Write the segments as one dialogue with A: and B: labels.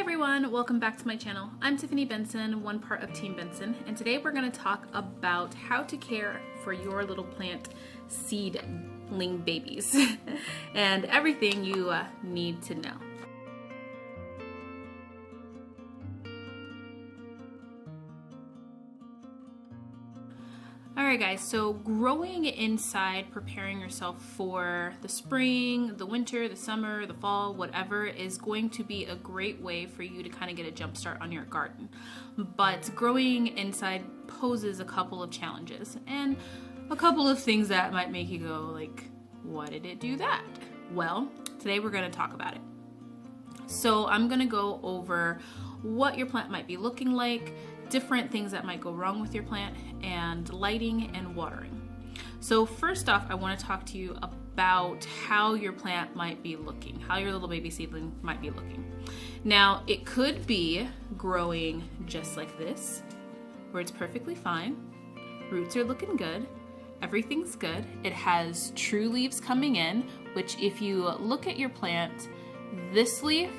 A: everyone, welcome back to my channel. I'm Tiffany Benson, one part of Team Benson, and today we're going to talk about how to care for your little plant seedling babies and everything you need to know. Alright guys, so growing inside, preparing yourself for the spring, the winter, the summer, the fall, whatever, is going to be a great way for you to kind of get a jump start on your garden. But growing inside poses a couple of challenges and a couple of things that might make you go like, why did it do that? Well, today we're going to talk about it. So I'm going to go over what your plant might be looking like, different things that might go wrong with your plant, and lighting and watering. So first off, I want to talk to you about how your plant might be looking, how your little baby seedling might be looking. Now, it could be growing just like this, where it's perfectly fine, roots are looking good, everything's good, it has true leaves coming in, which if you look at your plant, this leaf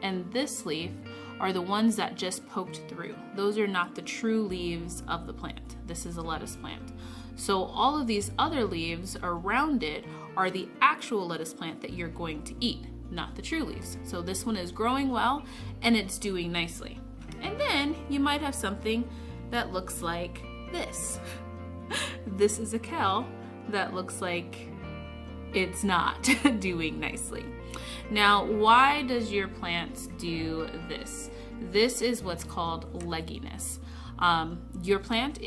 A: and this leaf are the ones that just poked through. Those are not the true leaves of the plant. This is a lettuce plant. So all of these other leaves around it are the actual lettuce plant that you're going to eat, not the true leaves. So this one is growing well and it's doing nicely. And then you might have something that looks like this. This is a kale that looks like it's not doing nicely. Now, why does your plant do this? This is what's called legginess. Your plant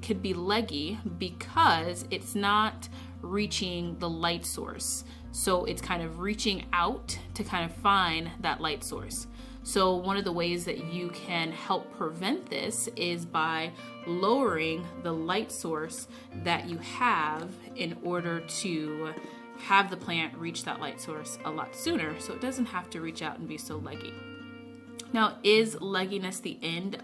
A: could be leggy because it's not reaching the light source. So it's kind of reaching out to kind of find that light source. So one of the ways that you can help prevent this is by lowering the light source that you have in order to have the plant reach that light source a lot sooner so it doesn't have to reach out and be so leggy. Now, is legginess the end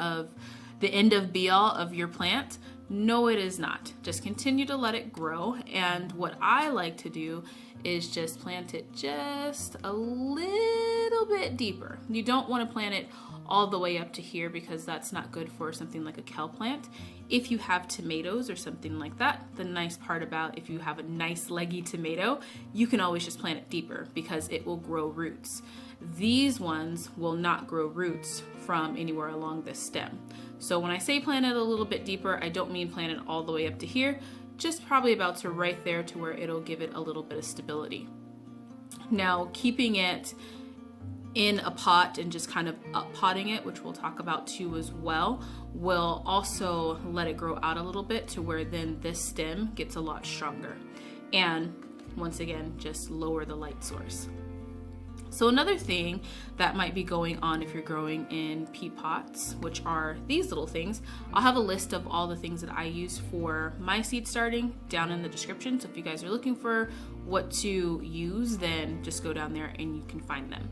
A: of be all of your plant? No, it is not. Just continue to let it grow, and what I like to do is just plant it just a little bit deeper. You don't want to plant it all the way up to here because that's not good for something like a kale plant. If you have tomatoes or something like that, the nice part about if you have a nice leggy tomato, you can always just plant it deeper because it will grow roots. These ones will not grow roots from anywhere along this stem. So when I say plant it a little bit deeper, I don't mean plant it all the way up to here, just probably about to right there to where it'll give it a little bit of stability. Now, keeping it in a pot and just kind of up potting it, which we'll talk about too as well, will also let it grow out a little bit to where then this stem gets a lot stronger. And once again, just lower the light source. So another thing that might be going on if you're growing in peat pots, which are these little things, I'll have a list of all the things that I use for my seed starting down in the description. So if you guys are looking for what to use, then just go down there and you can find them.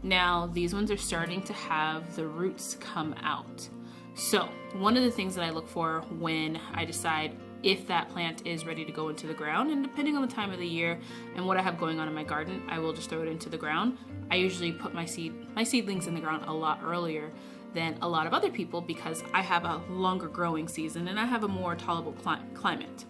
A: Now, these ones are starting to have the roots come out. So one of the things that I look for when I decide if that plant is ready to go into the ground, and depending on the time of the year and what I have going on in my garden, I will just throw it into the ground. I usually put my seedlings in the ground a lot earlier than a lot of other people because I have a longer growing season and I have a more tolerable climate.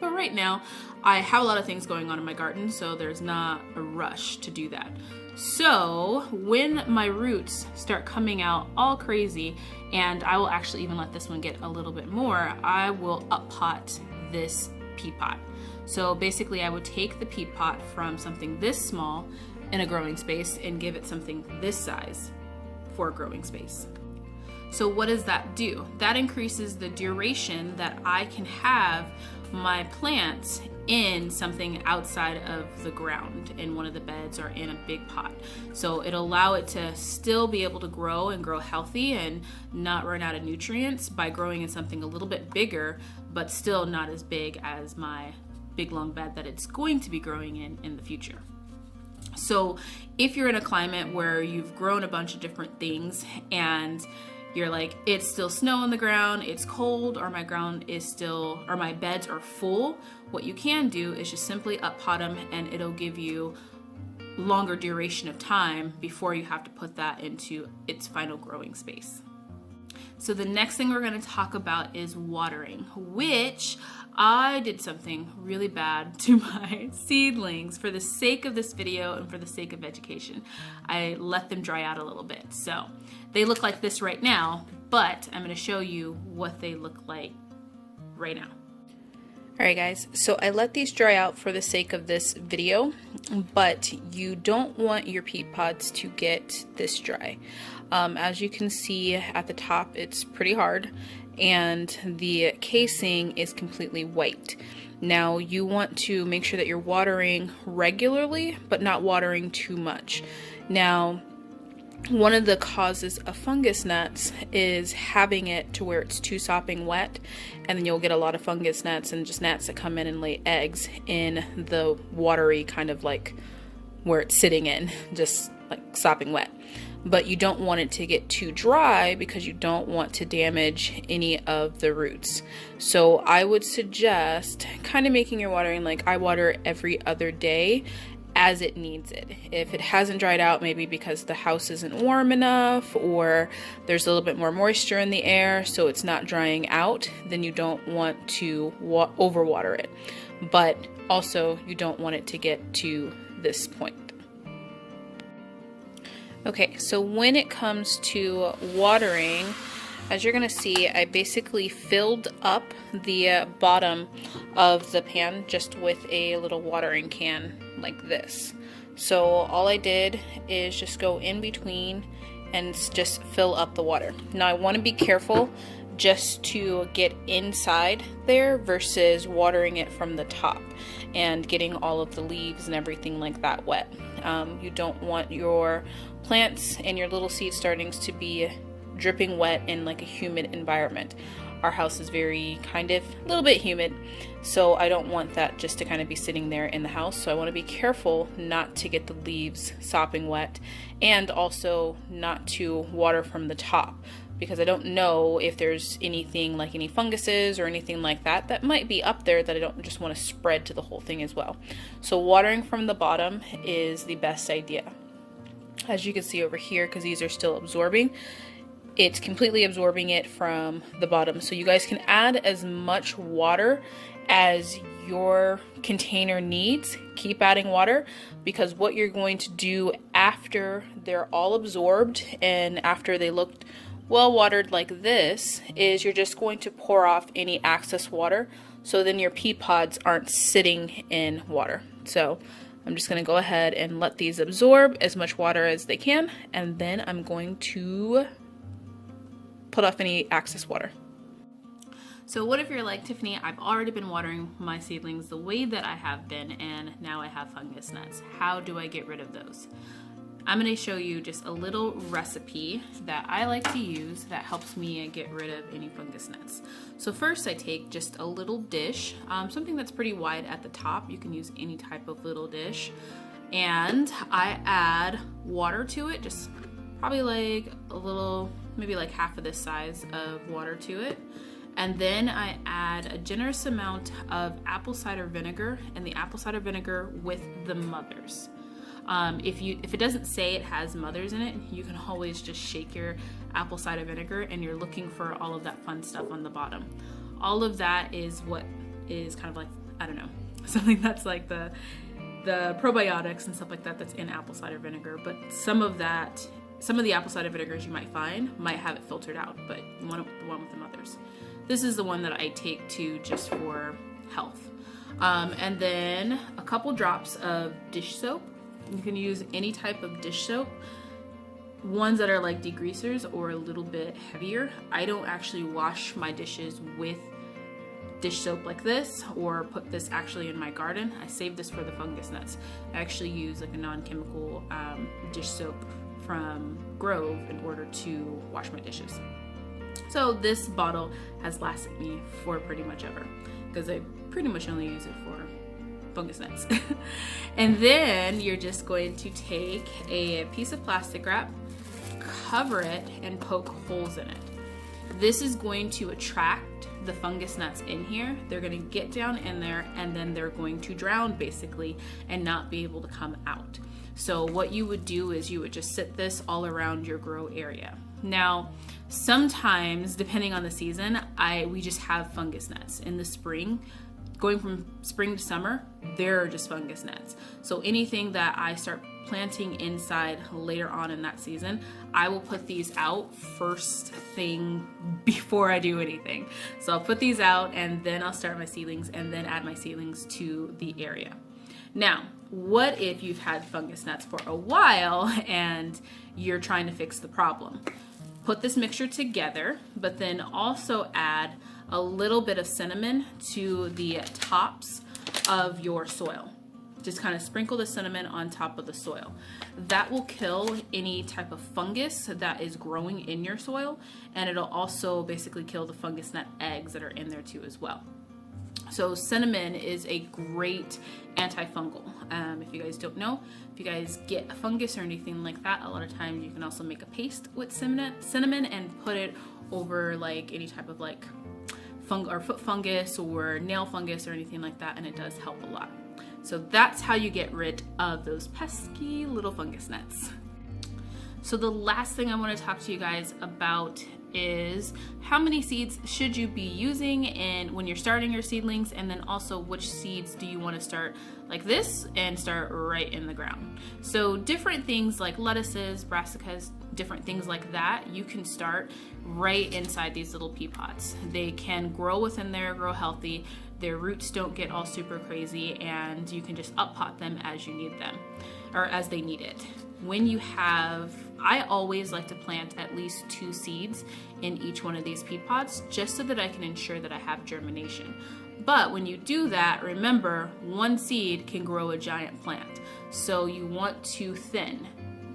A: But right now, I have a lot of things going on in my garden, so there's not a rush to do that. So when my roots start coming out all crazy, and I will actually even let this one get a little bit more, I will up pot this peat pot. So basically I would take the peat pot from something this small in a growing space and give it something this size for a growing space. So what does that do? That increases the duration that I can have my plants in something outside of the ground, in one of the beds or in a big pot. So it'll allow it to still be able to grow and grow healthy and not run out of nutrients by growing in something a little bit bigger, but still not as big as my big long bed that it's going to be growing in the future. So if you're in a climate where you've grown a bunch of different things and you're like, it's still snow on the ground, it's cold, or my beds are full, what you can do is just simply up pot them and it'll give you longer duration of time before you have to put that into its final growing space. So the next thing we're going to talk about is watering, which I did something really bad to my seedlings for the sake of this video and for the sake of education. I let them dry out a little bit. So they look like this right now, but I'm going to show you what they look like right now. Alright guys, so I let these dry out for the sake of this video, but you don't want your peat pods to get this dry. As you can see at the top, it's pretty hard, and the casing is completely white. Now you want to make sure that you're watering regularly, but not watering too much. Now, one of the causes of fungus gnats is having it to where it's too sopping wet, and then you'll get a lot of fungus gnats and just gnats that come in and lay eggs in the watery kind of like where it's sitting in, just like sopping wet. But you don't want it to get too dry because you don't want to damage any of the roots. So I would suggest kind of making your watering like I water every other day as it needs it. If it hasn't dried out, maybe because the house isn't warm enough or there's a little bit more moisture in the air so it's not drying out, then you don't want to overwater it. But also you don't want it to get to this point. Okay, so when it comes to watering, as you're gonna see, I basically filled up the bottom of the pan just with a little watering can like this. So all I did is just go in between and just fill up the water. Now I want to be careful just to get inside there versus watering it from the top and getting all of the leaves and everything like that wet. You don't want your plants and your little seed startings to be dripping wet in like a humid environment. Our house is very kind of a little bit humid, so I don't want that just to kind of be sitting there in the house. So I want to be careful not to get the leaves sopping wet, and also not to water from the top, because I don't know if there's anything like any funguses or anything like that that might be up there that I don't just want to spread to the whole thing as well. So watering from the bottom is the best idea. As you can see over here, because these are still absorbing, it's completely absorbing it from the bottom. So you guys can add as much water as your container needs. Keep adding water, because what you're going to do after they're all absorbed and after they looked well watered like this is you're just going to pour off any excess water, so then your pea pods aren't sitting in water. So I'm just going to go ahead and let these absorb as much water as they can, and then I'm going to put off any excess water. So what if you're like, Tiffany, I've already been watering my seedlings the way that I have been, and now I have fungus gnats. How do I get rid of those? I'm going to show you just a little recipe that I like to use that helps me get rid of any fungus gnats. So first I take just a little dish, something that's pretty wide at the top. You can use any type of little dish. And I add water to it, just probably like a little, maybe like half of this size of water to it. And then I add a generous amount of apple cider vinegar, and the apple cider vinegar with the mothers. If it doesn't say it has mothers in it, you can always just shake your apple cider vinegar, and you're looking for all of that fun stuff on the bottom. All of that is what is kind of like, I don't know, something that's like the probiotics and stuff like that that's in apple cider vinegar. But some of the apple cider vinegars you might find might have it filtered out, but you want the one with the mothers. This is the one that I take to just for health. And then a couple drops of dish soap. You can use any type of dish soap, ones that are like degreasers or a little bit heavier. I don't actually wash my dishes with dish soap like this, or put this actually in my garden. I save this for the fungus gnats. I actually use like a non-chemical dish soap from Grove in order to wash my dishes. So this bottle has lasted me for pretty much ever, because I pretty much only use it for fungus gnats. And then you're just going to take a piece of plastic wrap, cover it, and poke holes in it. This is going to attract the fungus gnats in here. They're going to get down in there, and then they're going to drown basically and not be able to come out. So what you would do is you would just sit this all around your grow area. Now, sometimes, depending on the season, we just have fungus gnats. In the spring, going from spring to summer, there are just fungus gnats. So anything that I start planting inside later on in that season, I will put these out first thing before I do anything. So I'll put these out and then I'll start my seedlings and then add my seedlings to the area. Now, what if you've had fungus gnats for a while and you're trying to fix the problem? Put this mixture together, but then also add a little bit of cinnamon to the tops of your soil. Just kind of sprinkle the cinnamon on top of the soil. That will kill any type of fungus that is growing in your soil, and it'll also basically kill the fungus gnat eggs that are in there too as well. So cinnamon is a great antifungal. If you guys don't know, if you guys get a fungus or anything like that, a lot of times you can also make a paste with cinnamon and put it over like any type of like foot fungus or nail fungus or anything like that, and it does help a lot. So that's how you get rid of those pesky little fungus gnats. So the last thing I want to talk to you guys about is how many seeds should you be using and when you're starting your seedlings, and then also which seeds do you want to start like this and start right in the ground. So different things like lettuces, brassicas, different things like that, you can start right inside these little pea pots. They can grow within there, grow healthy. Their roots don't get all super crazy, and you can just up pot them as you need them or as they need it. When you have, I always like to plant at least 2 seeds in each one of these pea pots just so that I can ensure that I have germination. But when you do that, remember 1 seed can grow a giant plant. So you want to thin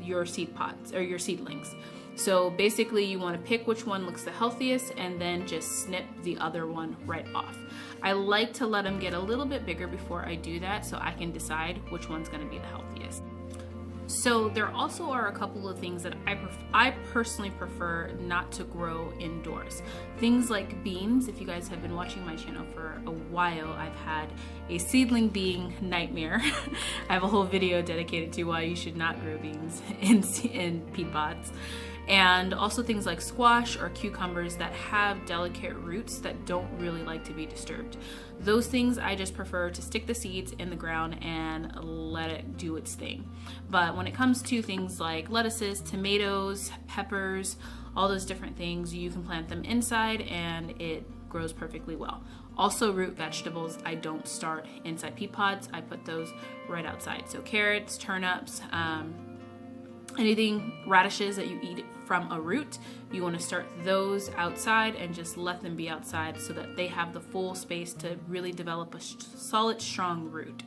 A: your seed pots or your seedlings. So basically you want to pick which one looks the healthiest and then just snip the other one right off. I like to let them get a little bit bigger before I do that so I can decide which one's going to be the healthiest. So there also are a couple of things that I personally prefer not to grow indoors. Things like beans. If you guys have been watching my channel for a while, I've had a seedling bean nightmare. I have a whole video dedicated to why you should not grow beans in pea pots. And also things like squash or cucumbers that have delicate roots that don't really like to be disturbed. Those things I just prefer to stick the seeds in the ground and let it do its thing. But when it comes to things like lettuces, tomatoes, peppers, all those different things, you can plant them inside and it grows perfectly well. Also root vegetables, I don't start inside pea pods. I put those right outside. So carrots, turnips, anything, radishes that you eat from a root, you want to start those outside and just let them be outside so that they have the full space to really develop a solid, strong root.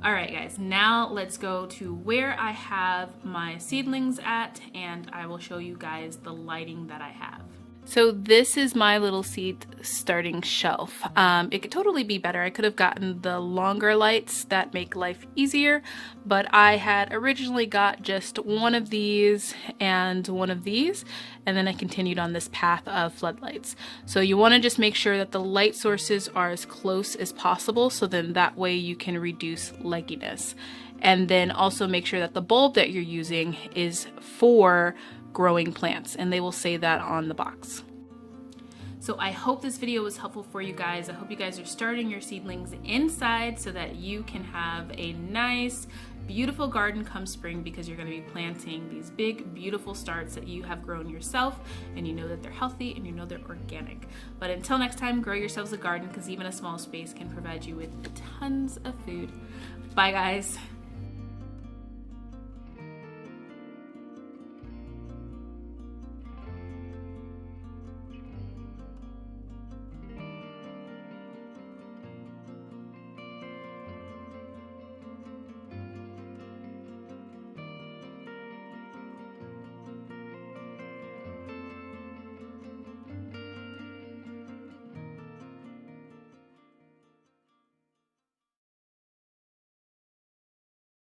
A: All right, guys, now let's go to where I have my seedlings at, and I will show you guys the lighting that I have. So this is my little seed starting shelf. It could totally be better. I could have gotten the longer lights that make life easier, but I had originally got just one of these and one of these, and then I continued on this path of floodlights. So you want to just make sure that the light sources are as close as possible, so then that way you can reduce legginess. And then also make sure that the bulb that you're using is for growing plants, and they will say that on the box. So I hope this video was helpful for you guys. I hope you guys are starting your seedlings inside so that you can have a nice, beautiful garden come spring, because you're going to be planting these big, beautiful starts that you have grown yourself, and you know that they're healthy and you know they're organic. But until next time, grow yourselves a garden, because even a small space can provide you with tons of food. Bye, guys.